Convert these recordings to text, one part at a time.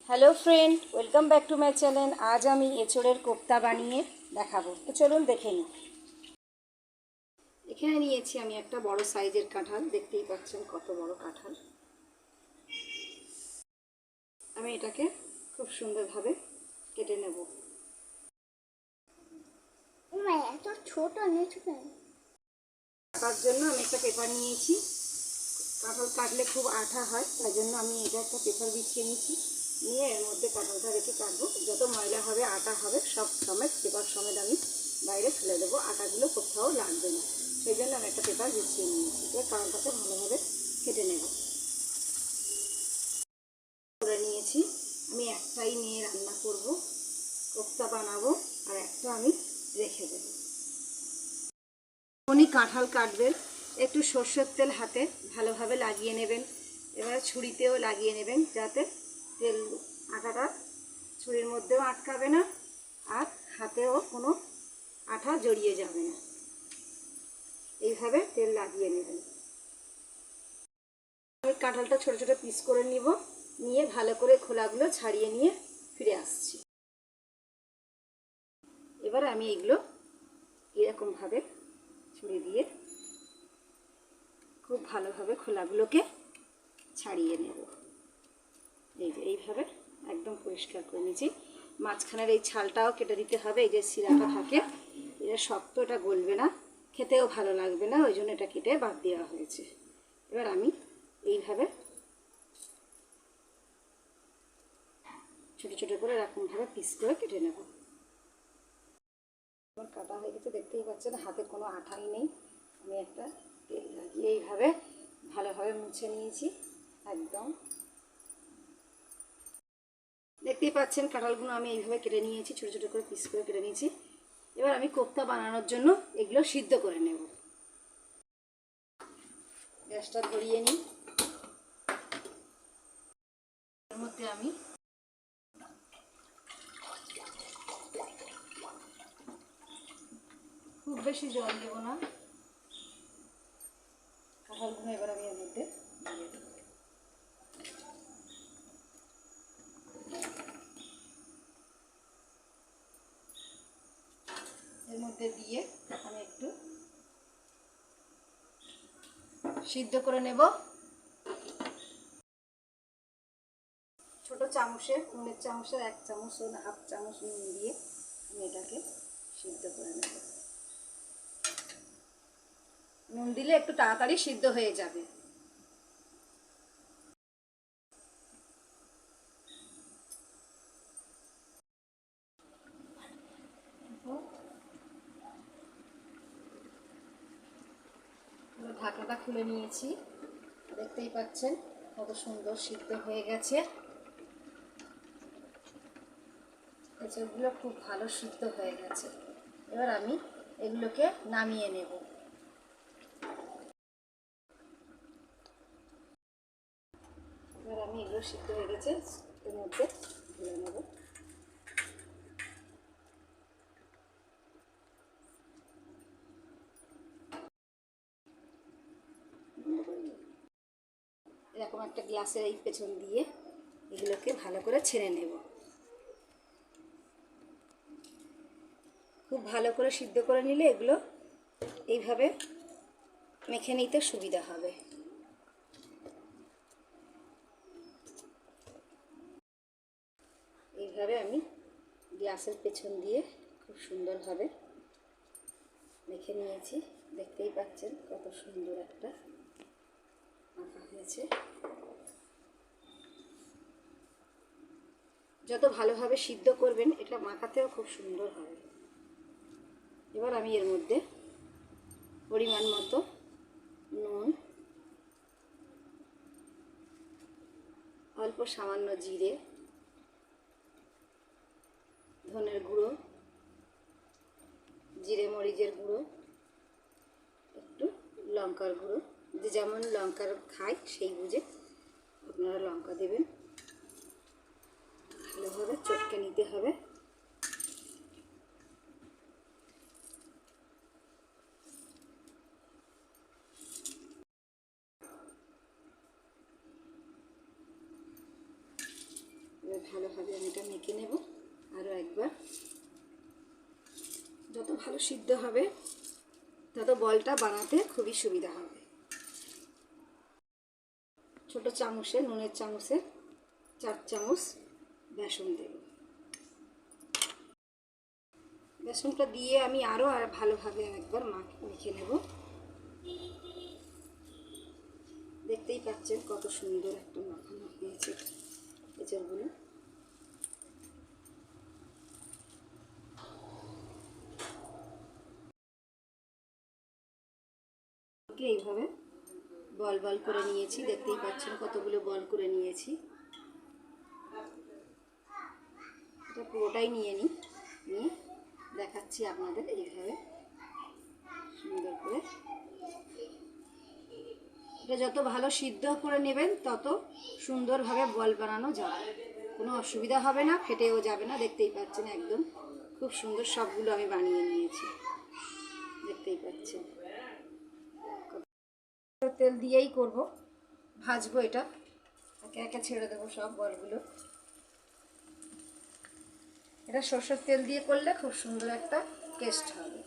Hello friend, welcome back to my channel. আজ আমি এঁচোড়ের কোপ্তা বানিয়ে দেখাবো, তো চলুন দেখে নিই। এখানে নিয়েছি আমি একটা বড় সাইজের কাঁঠাল, দেখতেই পাচ্ছেন কত বড় কাঁঠাল। আমি এটাকে খুব সুন্দরভাবে কেটে নেব। এত ছোট নিচু তার জন্য আমি একটা পেপার নিয়েছি। কাঁঠাল কাটলে খুব আঠা হয়, তাই জন্য আমি এটা একটা পেপার বিছিয়ে নিয়েছি। নিয়ে এর মধ্যে কাঁঠালটা রেখে কাটবো। যত ময়লা হবে, আটা হবে, সব সমেত পেপার সমেত আমি বাইরে ফেলে দেবো। আটাগুলো কোথাও লাগবে না, সেই জন্য আমি একটা পেপার বিছিয়ে নিয়েছি। এবার কাঁঠালটাকে ভালোভাবে কেটে নেব। করে নিয়েছি। আমি একটাই নিয়ে রান্না করব, কোপ্তা বানাবো, আর একটা আমি রেখে দেবো। উনি কাঁঠাল কাটবেন, একটু সরষের তেল হাতে ভালোভাবে লাগিয়ে নেবেন। এবার ছুরিতেও লাগিয়ে নেবেন, যাতে তেল আটাটা ছুরির মধ্যেও আটকাবে না, আর হাতেও কোনো আঠা জড়িয়ে যাবে না। এইভাবে তেল লাগিয়ে নেবেন। আমি কাঁঠালটা ছোটো ছোটো পিস করে নিব, নিয়ে ভালো করে খোলাগুলো ছাড়িয়ে নিয়ে ফিরে আসছি। এবার আমি এগুলো এরকমভাবে ছুরি দিয়ে খুব ভালোভাবে খোলাগুলোকে ছাড়িয়ে নেব। এই যে এইভাবে একদম পরিষ্কার করে নিয়েছি। মাঝখানের এই ছালটাও কেটে দিতে হবে। এই যে শিরাটা থাকে, এটা শক্ত, এটা গলবে না, খেতেও ভালো লাগবে না, ওই জন্য এটা কেটে বাদ দেওয়া হয়েছে। এবার আমি এইভাবে ছোটো ছোটো করে এরকমভাবে পিস করে কেটে নেব। আমার কাটা হয়ে গেছে, দেখতেই পাচ্ছেন হাতে কোনো আঠাই নেই। আমি একটা তেল লাগিয়ে এইভাবে ভালোভাবে মুছে নিয়েছি একদম। দেখতেই পাচ্ছেন কাঁঠালগুলো আমি এইভাবে কেটে নিয়েছি, ছোটো ছোটো করে পিস করে কেটে নিয়েছি। এবার আমি কোপ্তা বানানোর জন্য এগুলো সিদ্ধ করে নেব। গ্যাসটা ধরিয়ে নিই। এর মধ্যে আমি খুব বেশি জল দেব না। কাঁঠালগুলো এবার আমি এর মধ্যে দিয়ে দেব। এর মধ্যে দিয়ে আমি একটু সিদ্ধ করে নেব। ছোট চামচের, নুনের চামচের 1 চামচ ও 1/2 চামচ নুন দিয়ে আমি এটাকে সিদ্ধ করে নেব। নুন দিলে একটু তাড়াতাড়ি সিদ্ধ হয়ে যাবে। ঢাকাটা খুলে নিয়েছি, দেখতেই পাচ্ছেন কত সুন্দর সিদ্ধ হয়ে গেছে। এগুলো খুব ভালো সিদ্ধ হয়ে গেছে। এবার আমি এগুলোকে নামিয়ে নেব। এবার আমি এগুলো সিদ্ধ হয়ে গেছে, এর মধ্যে ঢেলে নেব। এরকম একটা গ্লাসের এই পেছন দিয়ে এগুলোকে ভালো করে ছেড়ে নেব। খুব ভালো করে সিদ্ধ করে নিলে এগুলো এইভাবে মেখে নিতে সুবিধা হবে। এইভাবে আমি গ্লাসের পেছন দিয়ে খুব সুন্দরভাবে মেখে নিয়েছি। দেখতেই পাচ্ছেন কত সুন্দর একটা মাখা হয়েছে। যত ভালোভাবে সিদ্ধ করবেন, এটা মাখাতেও খুব সুন্দর হবে। এবার আমি এর মধ্যে পরিমাণ মতো নুন, অল্প সামান্য জিরে, ধনের গুঁড়ো, জিরে মরিচের গুঁড়ো, একটু লঙ্কার গুঁড়ো, যে যেমন লঙ্কার খায় সেই বুঝে আপনারা লঙ্কা দেবেন। ভালোভাবে চটকে নিতে হবে। ভালোভাবে আমি এটা মেখে নেব আরও একবার। যত ভালো সিদ্ধ হবে তত বলটা বানাতে খুবই সুবিধা হবে। ছোট চামচে, নুনের চামচে 4 চামচ বেসন দেব। বেসনটা দিয়ে আমি আরও ভালোভাবে একবার মেখে নেব। দেখতেই পাচ্ছেন কত সুন্দর একটা মাখানো হয়েছে এঁচড়গুলো। এইভাবে বল বল করে নিয়েছি, দেখতেই পাচ্ছেন কতগুলো বল করে নিয়েছি। এটা পুরোটাই নিয়ে দেখাচ্ছি আপনাদের। এইভাবে সুন্দর করে এটা যত ভালো সিদ্ধ করে নেবেন তত সুন্দরভাবে বল বানানো যাবে, কোনো অসুবিধা হবে না, ফেটেও যাবে না। দেখতেই পাচ্ছেন একদম খুব সুন্দর সবগুলো আমি বানিয়ে নিয়েছি, দেখতেই পাচ্ছেন। তেল দিয়েই করব, ভাজবো এটা, একে একে ছেড়ে দেবো সব বলগুলো। এটা সরষের তেল দিয়ে করলে খুব সুন্দর একটা টেস্ট হবে।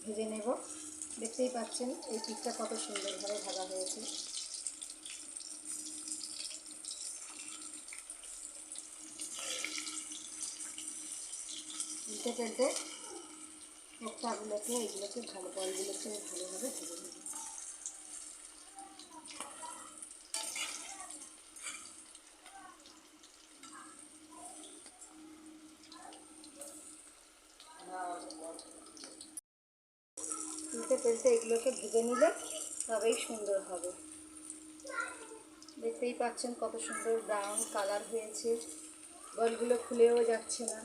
ভেজে নেব, দেখতেই পাচ্ছেন এই পিঠটা কত সুন্দরভাবে ভাজা হয়েছে। উল্টে পাল্টে এইগুলোকে বলগুলোকে ভালোভাবে ভেজে নেব। উল্টে পাল্টে এগুলোকে ভেজে নিলে তবেই সুন্দর হবে। দেখতেই পাচ্ছেন কত সুন্দর ব্রাউন কালার হয়েছে, বলগুলো খুলেও যাচ্ছে না।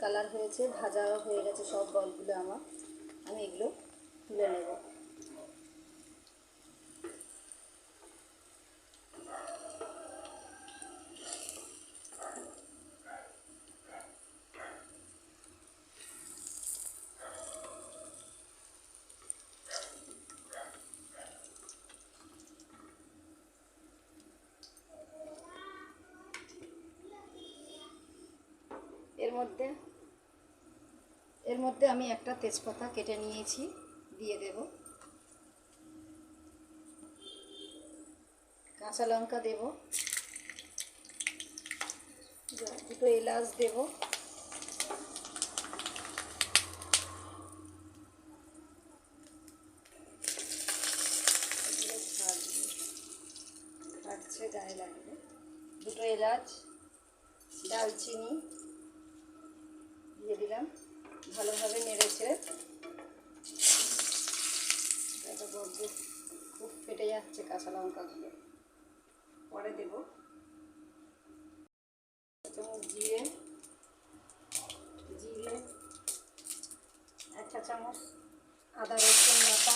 কালার হয়েছে, ভাজাও হয়ে গেছে সব বলগুলো আমার। আমি এগুলো তুলে নেব। এর মধ্যে আমি একটা তেজপাতা কেটে নিয়েছি, দিয়ে দেব। কাঁচা লঙ্কা দেব, দুটো এলাচ দেব, ফাটছে গায়ে লাগবে, দুটো এলাচ, দালচিনি দিয়ে দিলাম। ভালোভাবে নেড়েছে, এটা বলতে খুব ফেটে যাচ্ছে কাঁচা লঙ্কাগুলো। পরে দেব চামচ জিরে, 1 চা চামচ আদা রসুন বাটা,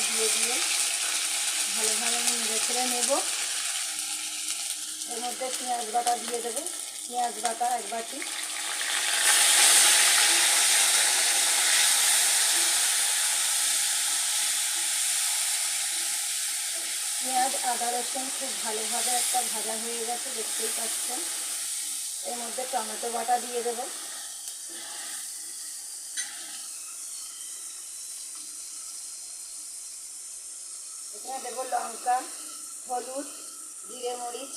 দিয়ে ভালোভাবে নেড়ে ছেড়ে নেব। এর মধ্যে পেঁয়াজ বাটা দিয়ে দেবো, পেঁয়াজ বাটা 1 বাটি, পেঁয়াজ আদা রসুন খুব ভালোভাবে একটা ভাজা হয়ে গেছে, দেখতেই পাচ্ছেন। এর মধ্যে টমেটো বাটা দিয়ে দেবো, এখানে দেবো লঙ্কা, হলুদ, জিরে মরিচ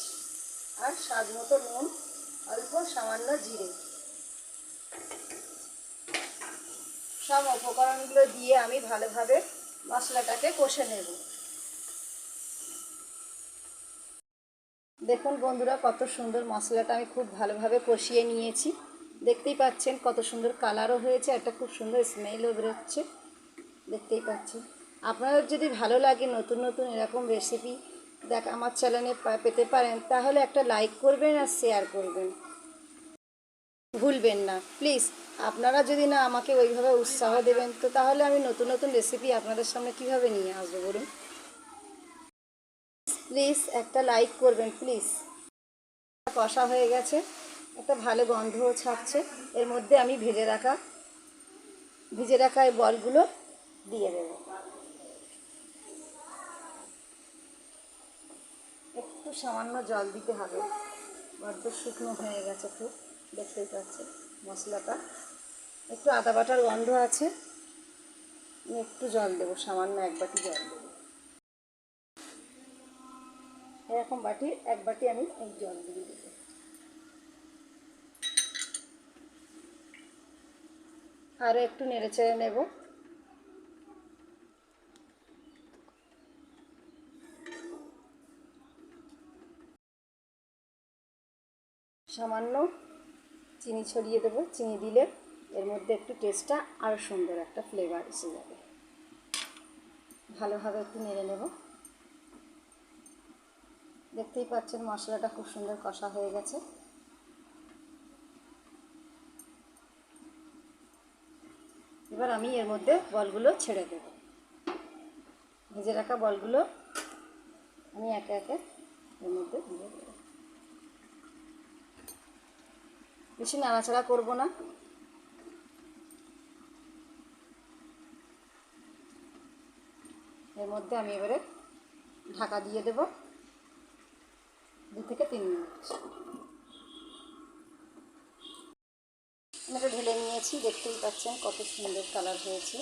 আর স্বাদ মতো নুন, অল্প সামান্য জিরে। সব উপকরণগুলো দিয়ে আমি ভালোভাবে মশলাটাকে কষে নেব। দেখুন বন্ধুরা কত সুন্দর মশলাটা আমি খুব ভালোভাবে কষিয়ে নিয়েছি, দেখতেই পাচ্ছেন কত সুন্দর কালারও হয়েছে, একটা খুব সুন্দর স্মেলও বেরোচ্ছে, দেখতেই পাচ্ছেন। আপনাদের যদি ভালো লাগে নতুন নতুন এরকম রেসিপি আমার চ্যানেলে পেতে পারেন, তাহলে একটা লাইক করবেন আর শেয়ার করবেন, ভুলবেন না প্লিজ। আপনারা যদি না আমাকে ওইভাবে উৎসাহ দেবেন, তো তাহলে আমি নতুন নতুন রেসিপি আপনাদের সামনে কীভাবে নিয়ে আসবো বলুন। প্লিজ একটা লাইক করবেন প্লিজ। কষা হয়ে গেছে, একটা ভালো গন্ধও ছাড়ছে। এর মধ্যে আমি ভিজে রাখা এই বলগুলো দিয়ে দেবো। একটু সামান্য জল দিতে হবে, বড্ড শুকনো হয়ে গেছে খুব, দেখতেই পাচ্ছেন মশলাটা। একটু আদা বাটার গন্ধ আছে, আমি একটু জল দেবো, সামান্য 1 বাটি জল দেবো। এরকম 1 বাটি আমি এই জল দিয়ে দেবো। আরও একটু নেড়ে চেড়ে নেব। সামান্য চিনি ছড়িয়ে দেবো, চিনি দিলে এর মধ্যে একটু টেস্টটা আরও সুন্দর একটা ফ্লেভার এসে যাবে। ভালোভাবে একটু নেড়ে নেব। দেখতেই পাচ্ছেন মশলাটা খুব সুন্দর কষা হয়ে গেছে। এবার আমি এর মধ্যে বলগুলো ছেড়ে দেব। ভেজে রাখা বলগুলো আমি একে একে এর মধ্যে দিয়ে দেব। বেশি নাড়াচাড়া করব না। এর মধ্যে আমি এবারে ঢাকা দিয়ে দেব 2 থেকে 3 মিনিট। আমি এটা ঢেলে নিয়েছি, দেখতেই পাচ্ছেন কত সুন্দর কালার হয়েছে।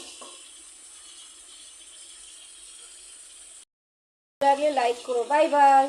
লাগলে লাইক করো। Bye bye.